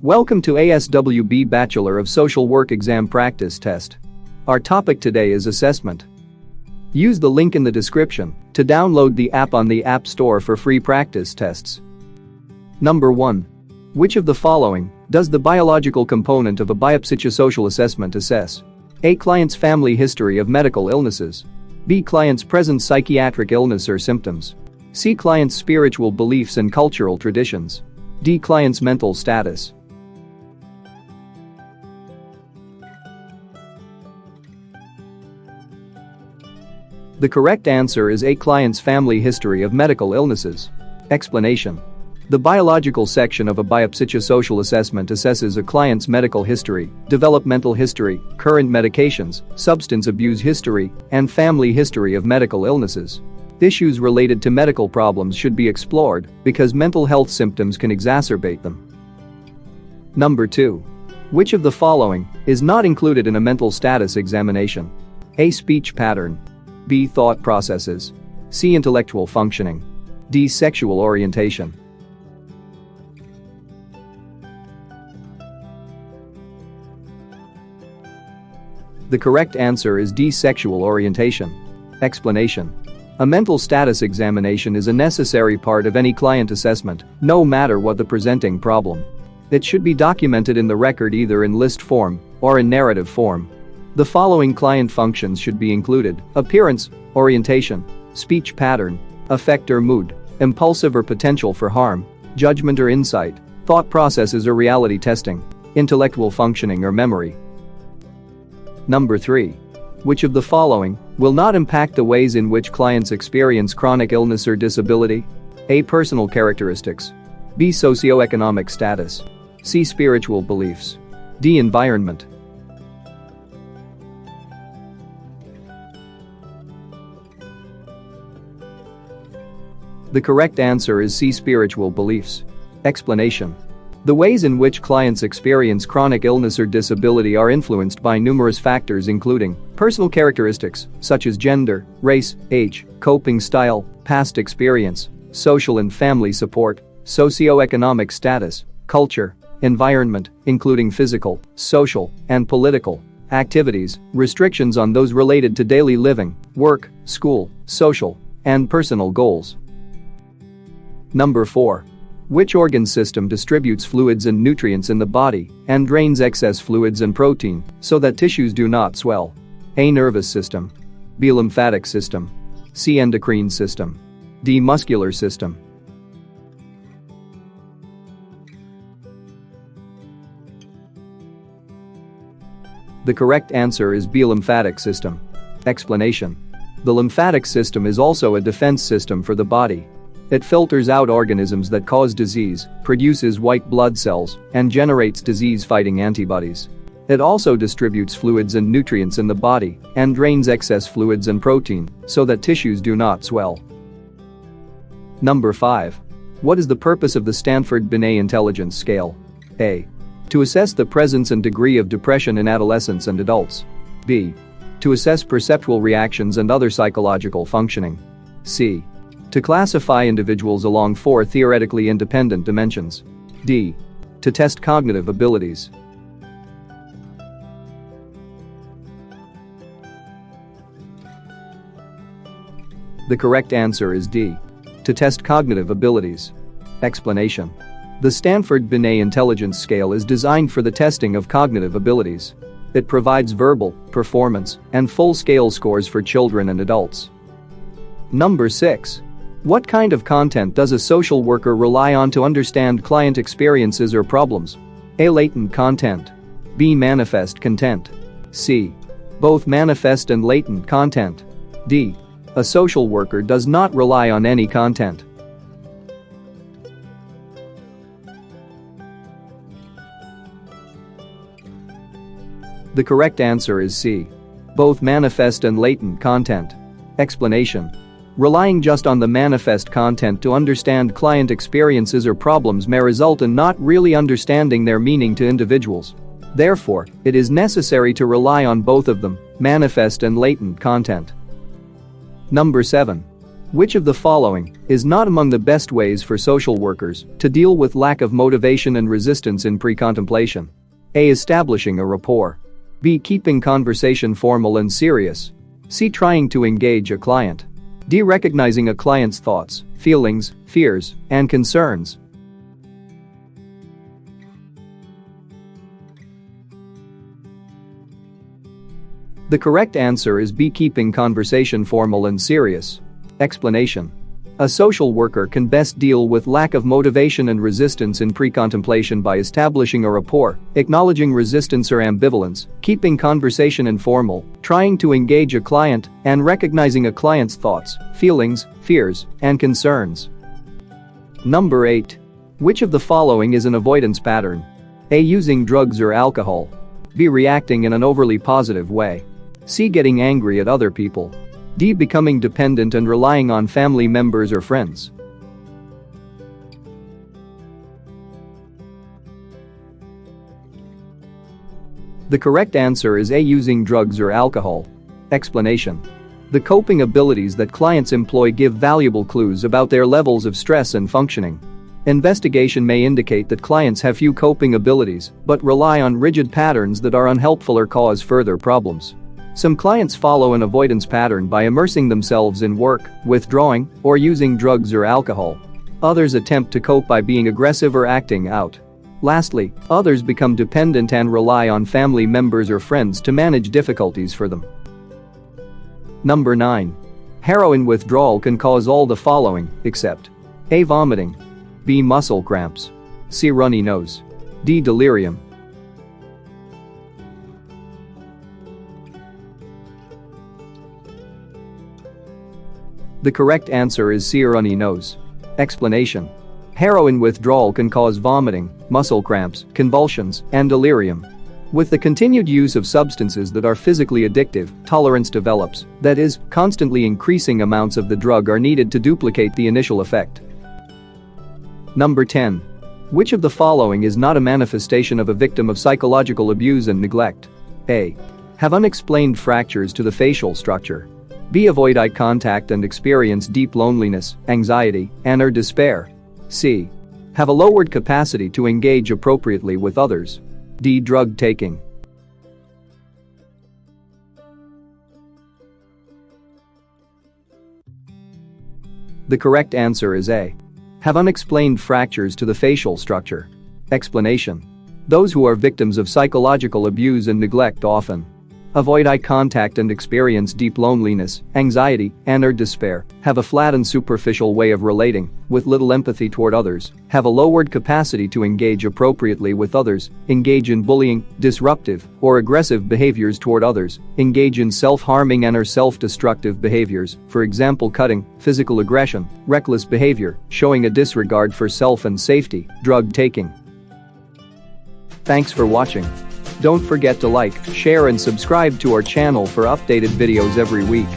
Welcome to ASWB Bachelor of Social Work Exam Practice Test. Our topic today is assessment. Use the link in the description to download the app on the App Store for free practice tests. Number 1. Which of the following does the biological component of a biopsychosocial assessment assess? A. Client's family history of medical illnesses. B. Client's present psychiatric illness or symptoms. C. Client's spiritual beliefs and cultural traditions. D. Client's mental status. The correct answer is A. Client's family history of medical illnesses. Explanation. The biological section of a biopsychosocial assessment assesses a client's medical history, developmental history, current medications, substance abuse history, and family history of medical illnesses. Issues related to medical problems should be explored because mental health symptoms can exacerbate them. Number 2. Which of the following is not included in a mental status examination? A. Speech pattern. B. Thought processes. C. Intellectual functioning. D. Sexual orientation. The correct answer is D. Sexual orientation. Explanation. A mental status examination is a necessary part of any client assessment, no matter what the presenting problem. It should be documented in the record either in list form or in narrative form. The following client functions should be included: appearance, orientation, speech pattern, affect or mood, impulsive or potential for harm, judgment or insight, thought processes or reality testing, intellectual functioning or memory. Number 3. Which of the following will not impact the ways in which clients experience chronic illness or disability? A. Personal characteristics. B. Socioeconomic status. C. Spiritual beliefs. D. Environment. The correct answer is C. Spiritual beliefs. Explanation. The ways in which clients experience chronic illness or disability are influenced by numerous factors including personal characteristics such as gender, race, age, coping style, past experience, social and family support, socioeconomic status, culture, environment, including physical, social, and political activities, restrictions on those related to daily living, work, school, social, and personal goals. Number 4. Which organ system distributes fluids and nutrients in the body and drains excess fluids and protein so that tissues do not swell? A. Nervous system. B. Lymphatic system. C. Endocrine system. D. Muscular system. The correct answer is B. Lymphatic system. Explanation. The lymphatic system is also a defense system for the body. It filters out organisms that cause disease, produces white blood cells, and generates disease-fighting antibodies. It also distributes fluids and nutrients in the body and drains excess fluids and protein so that tissues do not swell. Number 5. What is the purpose of the Stanford-Binet intelligence scale? A. To assess the presence and degree of depression in adolescents and adults. B. To assess perceptual reactions and other psychological functioning. C. To classify individuals along 4 theoretically independent dimensions. D. To test cognitive abilities. The correct answer is D. To test cognitive abilities. Explanation. The Stanford-Binet intelligence scale is designed for the testing of cognitive abilities. It provides verbal, performance, and full-scale scores for children and adults. Number 6. What kind of content does a social worker rely on to understand client experiences or problems? A. Latent content. B. Manifest content. C. Both manifest and latent content. D. A social worker does not rely on any content. The correct answer is C. Both manifest and latent content. Explanation. Relying just on the manifest content to understand client experiences or problems may result in not really understanding their meaning to individuals. Therefore, it is necessary to rely on both of them, manifest and latent content. Number 7. Which of the following is not among the best ways for social workers to deal with lack of motivation and resistance in pre-contemplation? A. Establishing a rapport. B. Keeping conversation formal and serious. C. Trying to engage a client. D. Recognizing a client's thoughts, feelings, fears, and concerns. The correct answer is B. Keeping conversation formal and serious. Explanation. A social worker can best deal with lack of motivation and resistance in pre-contemplation by establishing a rapport, acknowledging resistance or ambivalence, keeping conversation informal, trying to engage a client, and recognizing a client's thoughts, feelings, fears, and concerns. Number 8. Which of the following is an avoidance pattern? A. Using drugs or alcohol. B. Reacting in an overly positive way. C. Getting angry at other people. D. Becoming dependent and relying on family members or friends. The correct answer is A. Using drugs or alcohol. Explanation. The coping abilities that clients employ give valuable clues about their levels of stress and functioning. Investigation may indicate that clients have few coping abilities but rely on rigid patterns that are unhelpful or cause further problems. Some clients follow an avoidance pattern by immersing themselves in work, withdrawing, or using drugs or alcohol. Others attempt to cope by being aggressive or acting out. Lastly, others become dependent and rely on family members or friends to manage difficulties for them. Number 9. Heroin withdrawal can cause all the following, except A. Vomiting. B. Muscle cramps. C. Runny nose. D. Delirium. The correct answer is C. Runny nose. Explanation. Heroin withdrawal can cause vomiting, muscle cramps, convulsions, and delirium. With the continued use of substances that are physically addictive, tolerance develops, that is, constantly increasing amounts of the drug are needed to duplicate the initial effect. Number 10. Which of the following is not a manifestation of a victim of psychological abuse and neglect? A. Have unexplained fractures to the facial structure. B. Avoid eye contact and experience deep loneliness, anxiety, and or despair. C. Have a lowered capacity to engage appropriately with others. D. Drug taking. The correct answer is A. Have unexplained fractures to the facial structure. Explanation. Those who are victims of psychological abuse and neglect often avoid eye contact and experience deep loneliness, anxiety, and or despair, have a flat and superficial way of relating, with little empathy toward others, have a lowered capacity to engage appropriately with others, engage in bullying, disruptive, or aggressive behaviors toward others, engage in self-harming and or self-destructive behaviors, for example cutting, physical aggression, reckless behavior, showing a disregard for self and safety, drug taking. Thanks for watching. Don't forget to like, share and subscribe to our channel for updated videos every week.